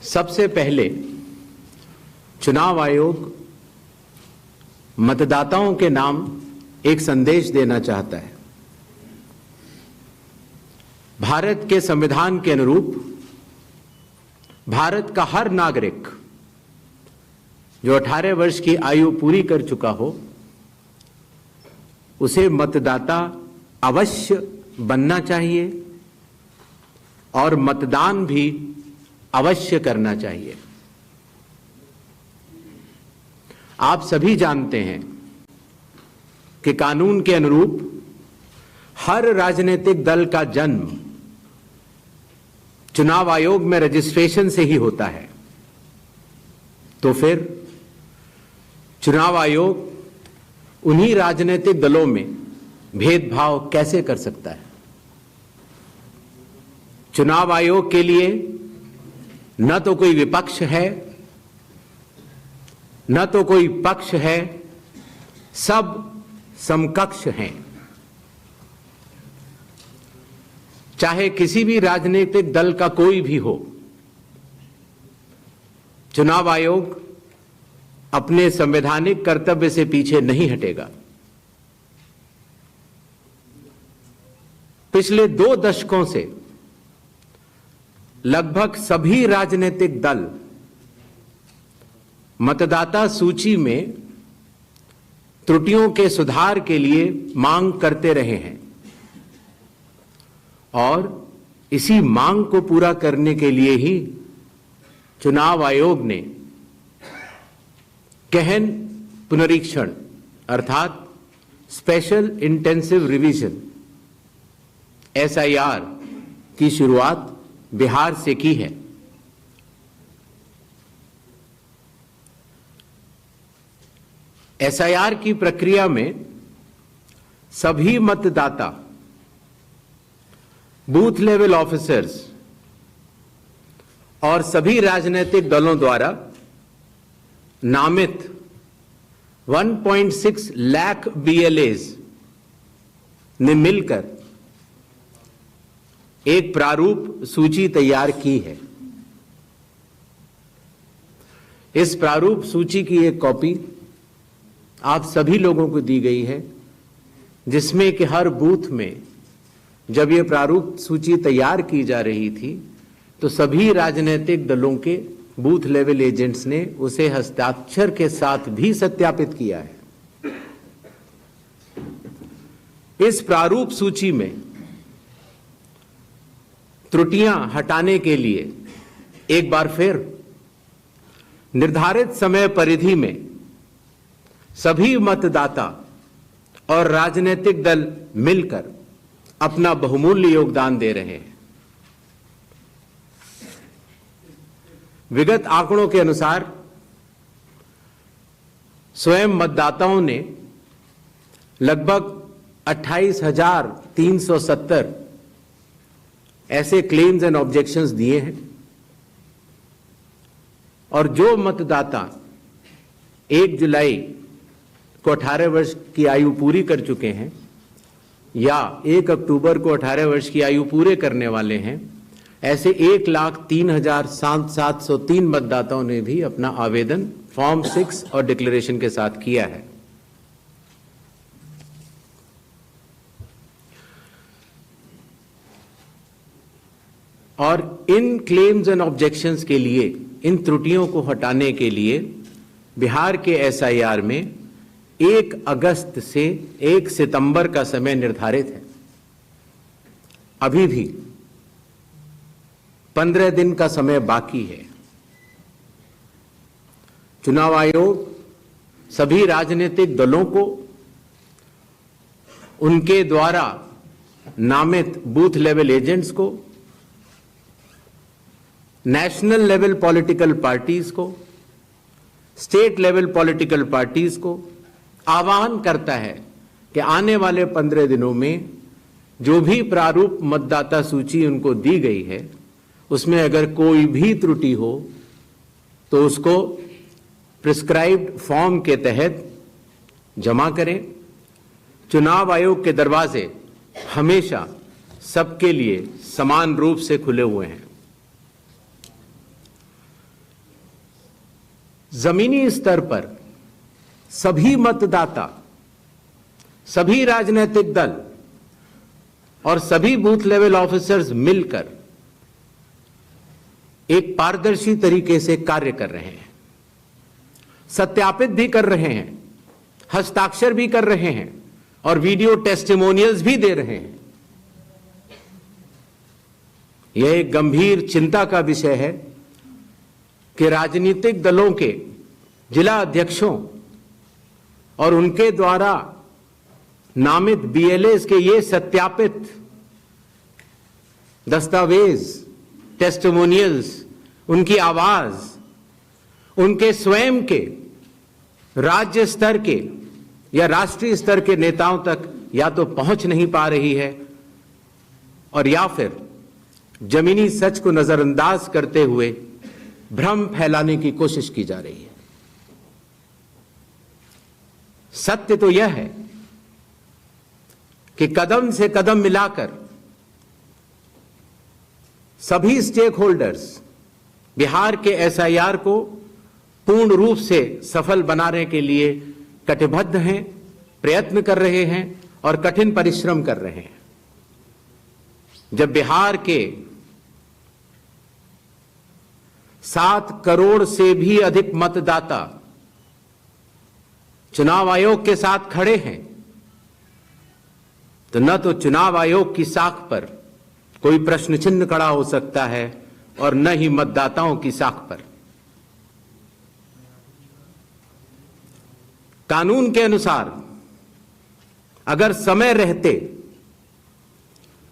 सबसे पहले चुनाव आयोग मतदाताओं के नाम एक संदेश देना चाहता है। भारत के संविधान के अनुरूप भारत का हर नागरिक जो 18 वर्ष की आयु पूरी कर चुका हो उसे मतदाता अवश्य बनना चाहिए और मतदान भी अवश्य करना चाहिए। आप सभी जानते हैं कि कानून के अनुरूप हर राजनीतिक दल का जन्म चुनाव आयोग में रजिस्ट्रेशन से ही होता है। तो फिर चुनाव आयोग उन्हीं राजनीतिक दलों में भेदभाव कैसे कर सकता है? चुनाव आयोग के लिए न तो कोई विपक्ष है, न तो कोई पक्ष है, सब समकक्ष हैं। चाहे किसी भी राजनीतिक दल का कोई भी हो, चुनाव आयोग अपने संवैधानिक कर्तव्य से पीछे नहीं हटेगा। पिछले 2 दशकों से लगभग सभी राजनीतिक दल मतदाता सूची में त्रुटियों के सुधार के लिए मांग करते रहे हैं और इसी मांग को पूरा करने के लिए ही चुनाव आयोग ने गहन पुनरीक्षण अर्थात स्पेशल इंटेंसिव रिवीजन SIR की शुरुआत बिहार से की है। SIR की प्रक्रिया में सभी मतदाता बूथ लेवल ऑफिसर्स और सभी राजनीतिक दलों द्वारा नामित 1.6 लाख BLAs ने मिलकर एक प्रारूप सूची तैयार की है। इस प्रारूप सूची की एक कॉपी आप सभी लोगों को दी गई है, जिसमें कि हर बूथ में जब ये प्रारूप सूची तैयार की जा रही थी तो सभी राजनीतिक दलों के बूथ लेवल एजेंट्स ने उसे हस्ताक्षर के साथ भी सत्यापित किया है। इस प्रारूप सूची में त्रुटियां हटाने के लिए एक बार फिर निर्धारित समय परिधि में सभी मतदाता और राजनीतिक दल मिलकर अपना बहुमूल्य योगदान दे रहे हैं। विगत आंकड़ों के अनुसार स्वयं मतदाताओं ने लगभग 28,370 ऐसे क्लेम्स एंड ऑब्जेक्शंस दिए हैं और जो मतदाता 1 जुलाई को 18 वर्ष की आयु पूरी कर चुके हैं या 1 अक्टूबर को 18 वर्ष की आयु पूरे करने वाले हैं, ऐसे 1,03,703 मतदाताओं ने भी अपना आवेदन फॉर्म 6 और डिक्लेरेशन के साथ किया है। और इन क्लेम्स एंड ऑब्जेक्शंस के लिए, इन त्रुटियों को हटाने के लिए बिहार के SIR में 1 अगस्त से 1 सितंबर का समय निर्धारित है। अभी भी 15 दिन का समय बाकी है। चुनाव आयोग सभी राजनीतिक दलों को उनके द्वारा नामित बूथ लेवल एजेंट्स को, नेशनल लेवल पॉलिटिकल पार्टीज को, स्टेट लेवल पॉलिटिकल पार्टीज को आह्वान करता है कि आने वाले 15 दिनों में जो भी प्रारूप मतदाता सूची उनको दी गई है उसमें अगर कोई भी त्रुटि हो तो उसको प्रिस्क्राइब्ड फॉर्म के तहत जमा करें। चुनाव आयोग के दरवाजे हमेशा सबके लिए समान रूप से खुले हुए हैं। जमीनी स्तर पर सभी मतदाता, सभी राजनीतिक दल और सभी बूथ लेवल ऑफिसर्स मिलकर एक पारदर्शी तरीके से कार्य कर रहे हैं, सत्यापित भी कर रहे हैं, हस्ताक्षर भी कर रहे हैं और वीडियो टेस्टिमोनियल्स भी दे रहे हैं। यह एक गंभीर चिंता का विषय है कि राजनीतिक दलों के जिला अध्यक्षों और उनके द्वारा नामित बीएलएस के ये सत्यापित दस्तावेज, टेस्टिमोनियल्स, उनकी आवाज उनके स्वयं के राज्य स्तर के या राष्ट्रीय स्तर के नेताओं तक या तो पहुंच नहीं पा रही है और या फिर जमीनी सच को नजरअंदाज करते हुए भ्रम फैलाने की कोशिश की जा रही है। सत्य तो यह है कि कदम से कदम मिलाकर सभी स्टेक होल्डर्स बिहार के एसआईआर को पूर्ण रूप से सफल बनाने के लिए कटिबद्ध हैं, प्रयत्न कर रहे हैं और कठिन परिश्रम कर रहे हैं। जब बिहार के 7 करोड़ से भी अधिक मतदाता चुनाव आयोग के साथ खड़े हैं, तो न तो चुनाव आयोग की साख पर कोई प्रश्न चिन्ह खड़ा हो सकता है और न ही मतदाताओं की साख पर। कानून के अनुसार अगर समय रहते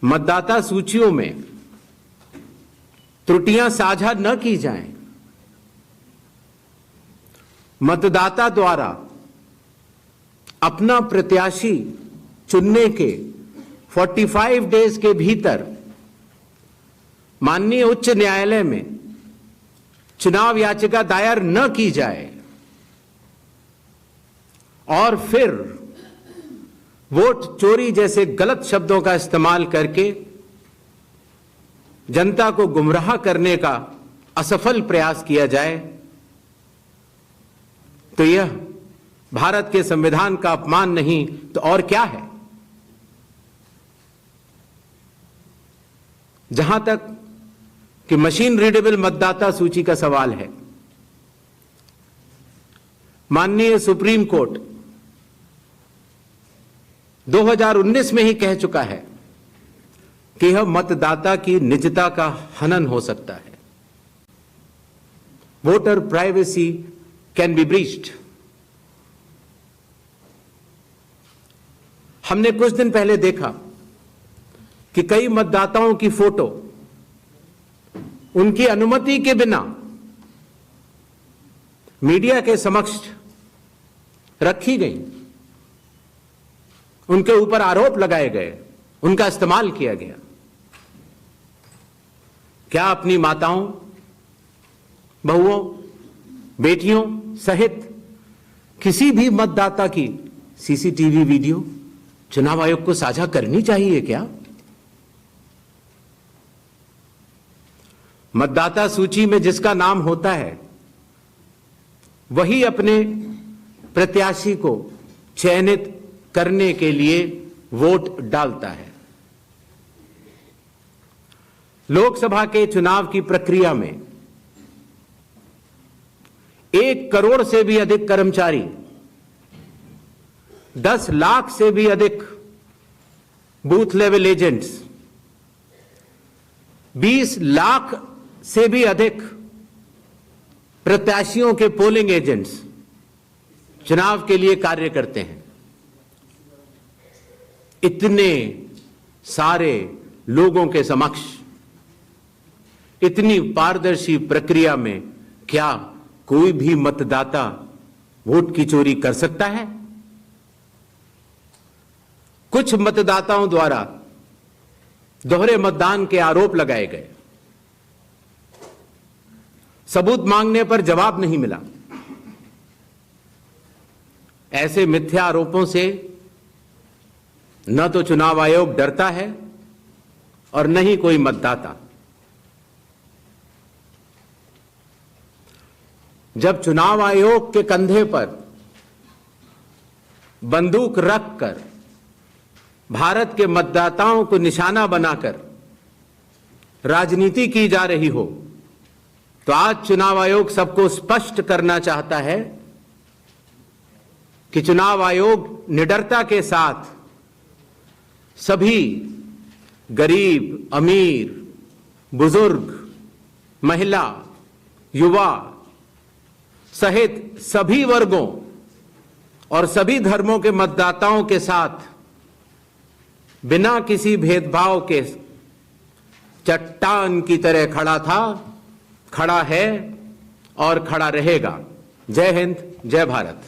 मतदाता सूचियों में त्रुटियां साझा न की जाएं, मतदाता द्वारा अपना प्रत्याशी चुनने के 45 डेज के भीतर माननीय उच्च न्यायालय में चुनाव याचिका दायर न की जाए और फिर वोट चोरी जैसे गलत शब्दों का इस्तेमाल करके जनता को गुमराह करने का असफल प्रयास किया जाए, तो यह भारत के संविधान का अपमान नहीं तो और क्या है। जहां तक कि मशीन रीडेबल मतदाता सूची का सवाल है, माननीय सुप्रीम कोर्ट 2019 में ही कह चुका है कि यह मतदाता की निजता का हनन हो सकता है। Voter privacy can be breached. हमने कुछ दिन पहले देखा कि कई मतदाताओं की फोटो उनकी अनुमति के बिना मीडिया के समक्ष रखी गई, उनके ऊपर आरोप लगाए गए, उनका इस्तेमाल किया गया। क्या अपनी माताओं, बहुओं, बेटियों सहित किसी भी मतदाता की सीसीटीवी वीडियो चुनाव आयोग को साझा करनी चाहिए क्या? मतदाता सूची में जिसका नाम होता है वही अपने प्रत्याशी को चयनित करने के लिए वोट डालता है। लोकसभा के चुनाव की प्रक्रिया में 1 करोड़ से भी अधिक कर्मचारी, 10 लाख से भी अधिक बूथ लेवल एजेंट्स, 20 लाख से भी अधिक प्रत्याशियों के पोलिंग एजेंट्स चुनाव के लिए कार्य करते हैं। इतने सारे लोगों के समक्ष इतनी पारदर्शी प्रक्रिया में क्या कोई भी मतदाता वोट की चोरी कर सकता है? कुछ मतदाताओं द्वारा दोहरे मतदान के आरोप लगाए गए, सबूत मांगने पर जवाब नहीं मिला। ऐसे मिथ्या आरोपों से न तो चुनाव आयोग डरता है और न ही कोई मतदाता। जब चुनाव आयोग के कंधे पर बंदूक रखकर भारत के मतदाताओं को निशाना बनाकर राजनीति की जा रही हो, तो आज चुनाव आयोग सबको स्पष्ट करना चाहता है कि चुनाव आयोग निडरता के साथ सभी गरीब, अमीर, बुजुर्ग, महिला, युवा सहित सभी वर्गों और सभी धर्मों के मतदाताओं के साथ बिना किसी भेदभाव के चट्टान की तरह खड़ा था, खड़ा है और खड़ा रहेगा। जय हिंद, जय भारत।